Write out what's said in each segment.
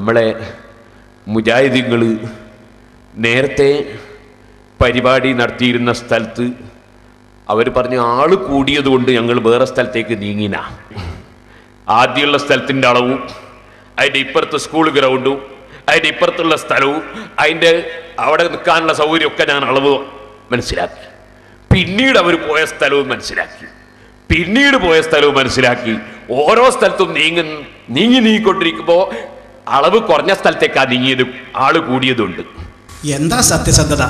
നമ്മളെ മുജാഹിദീങ്ങൾ നേരത്തെ പരിപാടി നടത്തിയിരുന്ന സ്ഥലത്ത് അവർ പറഞ്ഞു ആള് കൂടിയതുകൊണ്ട് ഞങ്ങൾ വേറെ സ്ഥലത്തേക്ക് നീങ്ങിന. ആദ്യമുള്ള സ്ഥലത്തിൻ്റെ അളവും അതിൻ്റെ ഇപ്പുറത്തെ സ്കൂൾ ഗ്രൗണ്ടും അതിൻ്റെ ഇപ്പുറത്തുള്ള സ്ഥലവും അതിൻ്റെ അവിടെ നിൽക്കാനുള്ള സൗകര്യമൊക്കെ ഞാൻ അളവ് മനസ്സിലാക്കി. പിന്നീട് അവർ പോയ സ്ഥലവും മനസ്സിലാക്കി ഓരോ സ്ഥലത്തും നീങ്ങിക്കൊണ്ടിരിക്കുമ്പോൾ അളവ് കുറഞ്ഞ സ്ഥലത്തേക്കാ നീങ്ങിയതും ആള് കൂടിയതുണ്ട്. എന്താ സത്യസന്ധത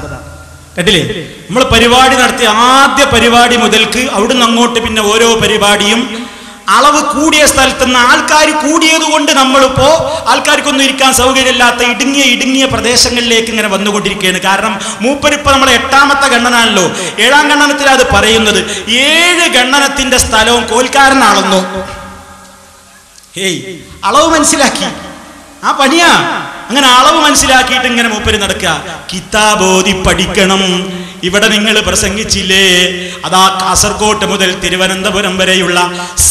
കേട്ടില്ലേ? നമ്മൾ പരിപാടി നടത്തിയ ആദ്യ പരിപാടി മുതൽക്ക് അവിടുന്ന് അങ്ങോട്ട് പിന്നെ ഓരോ പരിപാടിയും അളവ് കൂടിയ സ്ഥലത്തുനിന്ന് ആൾക്കാർ കൂടിയത് കൊണ്ട് നമ്മളിപ്പോ ആൾക്കാർക്കൊന്നും ഇരിക്കാൻ സൗകര്യമില്ലാത്ത ഇടുങ്ങിയ പ്രദേശങ്ങളിലേക്ക് ഇങ്ങനെ വന്നുകൊണ്ടിരിക്കുകയാണ്. കാരണം മൂപ്പരിപ്പോ നമ്മളെ 8ാമത്തെ ഗണനാണല്ലോ. 7ാം ഗണനത്തിൽ അത് പറയുന്നത് 7 ഗണനത്തിന്റെ സ്ഥലവും കോൽക്കാരനാണെന്നോ. അളവ് മനസ്സിലാക്കി ആ പണിയാ. അങ്ങനെ അളവ് മനസ്സിലാക്കിയിട്ട് ഇങ്ങനെ മൂപ്പര് നടക്കുക. കിതാബോധി പഠിക്കണം. ഇവിടെ നിങ്ങൾ പ്രസംഗിച്ചില്ലേ, അതാ കാസർഗോട്ട് മുതൽ തിരുവനന്തപുരം വരെയുള്ള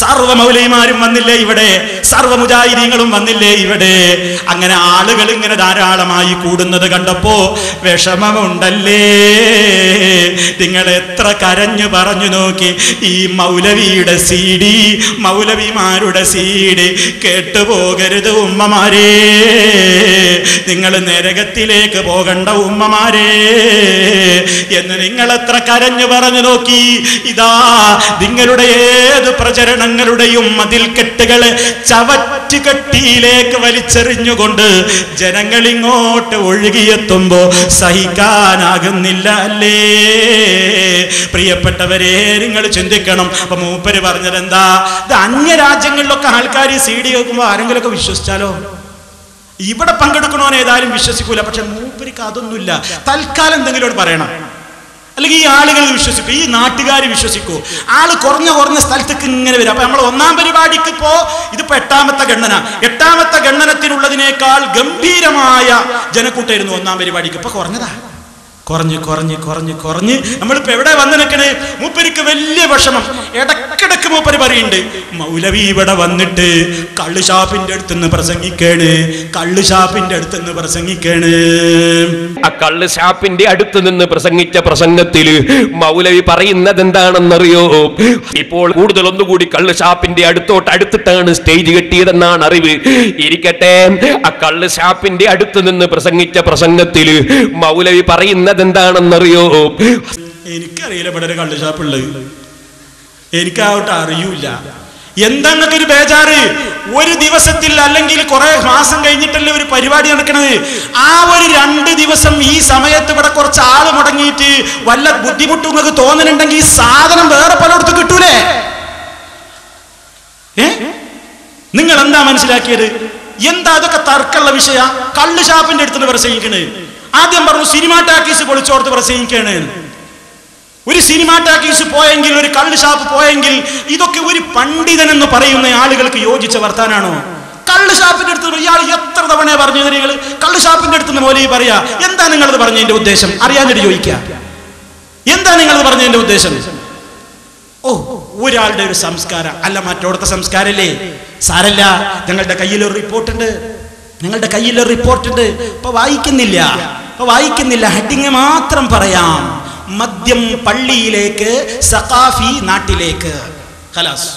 സർവ്വ മൗലവിമാരും വന്നില്ലേ ഇവിടെ, സർവ്വ മുജാഹിദീങ്ങളും വന്നില്ലേ ഇവിടെ. അങ്ങനെ ആളുകൾ ഇങ്ങനെ ധാരാളമായി കൂടുന്നത് കണ്ടപ്പോ വിഷമമുണ്ടല്ലേ? നിങ്ങൾ എത്ര കരഞ്ഞു പറഞ്ഞു നോക്കി. ഈ മൗലവിയുടെ CD, മൗലവിമാരുടെ CD കേട്ടുപോകരുത് ഉമ്മമാരേ. നിങ്ങൾ നരകത്തിലേക്ക് പോകണ്ട ഉമ്മമാരേ എന്ന് നിങ്ങൾ എത്ര കരഞ്ഞു പറഞ്ഞു നോക്കി. ഇതാ നിങ്ങളുടെ ഏത് പ്രചരണങ്ങളുടെയും മതിൽക്കെട്ടുകളെ ചവറ്റുകെട്ടിയിലേക്ക് വലിച്ചെറിഞ്ഞുകൊണ്ട് ജനങ്ങൾ ഇങ്ങോട്ട് ഒഴുകിയെത്തുമ്പോ സഹിക്കാനാകുന്നില്ല അല്ലേ? പ്രിയപ്പെട്ടവരെ, നിങ്ങൾ ചിന്തിക്കണം. അപ്പൊ മൂപ്പര് പറഞ്ഞത് എന്താ? ഇത് അന്യരാജ്യങ്ങളിലൊക്കെ ആൾക്കാർ CD കേൾക്കുമ്പോ ആരെങ്കിലുമൊക്കെ വിശ്വസിച്ചാലോ? ഇവിടെ പങ്കെടുക്കണോന്ന് ഏതായാലും വിശ്വസിക്കൂല. പക്ഷെ മൂപ്പരിക്ക് അതൊന്നുമില്ല. തൽക്കാലം എന്തെങ്കിലും പറയണം, അല്ലെങ്കിൽ ഈ ആളുകൾ വിശ്വസിക്കും, ഈ നാട്ടുകാർ വിശ്വസിക്കൂ. ആള് കുറഞ്ഞ സ്ഥലത്തേക്ക് ഇങ്ങനെ വരും. അപ്പൊ നമ്മൾ 1ാം പരിപാടിക്ക് ഇപ്പോ ഇതിപ്പോ 8ാമത്തെ ഗണന, 8ാമത്തെ ഗണനത്തിനുള്ളതിനേക്കാൾ ഗംഭീരമായ ജനക്കൂട്ടായിരുന്നു 1ാം പരിപാടിക്ക്. ഇപ്പൊ കുറഞ്ഞതാ, കുറഞ്ഞ് നമ്മളിപ്പോ എവിടെ വന്ന് നിൽക്കണേ? മൂപ്പരിക്ക് വലിയ വിഷമം. ഇടക്കിടക്ക് മൂപ്പര് പറയുന്നുണ്ട്, മൗലവി ഇവിടെ വന്നിട്ട് കള്ളുഷാപ്പിന്റെ അടുത്തുനിന്ന് പ്രസംഗിക്കാണ്. ആ കള്ളുഷാപ്പിന്റെ അടുത്ത് നിന്ന് പ്രസംഗിച്ച പ്രസംഗത്തില് മൗലവി പറയുന്നത് എന്താണെന്നറിയോ? ഇപ്പോൾ ഒന്നുകൂടി കള്ളുഷാപ്പിന്റെ അടുത്തിട്ടാണ് സ്റ്റേജ് കെട്ടിയതെന്നാണ് അറിവ്. ഇരിക്കട്ടെ, ആ കള്ളുഷാപ്പിന്റെ അടുത്ത് നിന്ന് പ്രസംഗിച്ച പ്രസംഗത്തില് മൗലവി പറയുന്നത് എന്താണെന്നറിയോ? എനിക്കറിയില്ല ഇവിടെ ഒരു കള്ളുഷാപ്പുള്ളത്, എനിക്കാവട്ടെ അറിയൂല. എന്താന്നൊക്കെ ഒരു ബേജാറ്. ഒരു ദിവസത്തിൽ അല്ലെങ്കിൽ കുറെ മാസം കഴിഞ്ഞിട്ടല്ലേ ഒരു പരിപാടി നടക്കണത്. ആ ഒരു 2 ദിവസം ഈ സമയത്ത് ഇവിടെ കുറച്ച് ആള് മുടങ്ങിയിട്ട് വല്ല ബുദ്ധിമുട്ടും നിങ്ങൾക്ക് തോന്നുന്നുണ്ടെങ്കിൽ ഈ സാധനം വേറെ പലയിടത്തും കിട്ടൂലേ? നിങ്ങൾ എന്താ മനസ്സിലാക്കിയത്? എന്താ അതൊക്കെ തർക്കമുള്ള വിഷയ? കള്ള് ഷാപ്പിന്റെ അടുത്ത് പ്രസംഗിക്കണേ. ആദ്യം പറഞ്ഞു സിനിമാ ടാക്കീസ് പൊളിച്ചോർത്ത് പ്രസംഗിക്കണേ. ഒരു സിനിമാ ടാക്കീസ് പോയെങ്കിൽ, ഒരു കള്ള് ഷാപ്പ് പോയെങ്കിൽ, ഇതൊക്കെ ഒരു പണ്ഡിതൻ എന്ന് പറയുന്ന ആളുകൾക്ക് യോജിച്ച വർത്താനാണോ? കള്ള് ഷാപ്പിന്റെ അടുത്ത് ഇയാൾ എത്ര തവണ പറഞ്ഞു? നിങ്ങൾ കള്ള് ഷാപ്പിന്റെ അടുത്ത് മൗലവി പറയാ. എന്താ നിങ്ങളത് പറഞ്ഞതിന്റെ ഉദ്ദേശം? അറിയാഞ്ഞിട്ട് ചോദിക്കുക. എന്താ നിങ്ങളത് പറഞ്ഞതിന്റെ ഉദ്ദേശം? ഓ, ഒരാളുടെ ഒരു സംസ്കാരം അല്ല മറ്റോടത്തെ സംസ്കാരല്ലേ? സാരല്ല, ഞങ്ങളുടെ കയ്യിലൊരു റിപ്പോർട്ടുണ്ട്. ഇപ്പൊ വായിക്കുന്നില്ല, ഹെഡിങ് മാത്രം പറയാം. മദ്യം പള്ളിയിലേക്ക്, സഖാഫി നാട്ടിലേക്ക്. ഖലാസ്.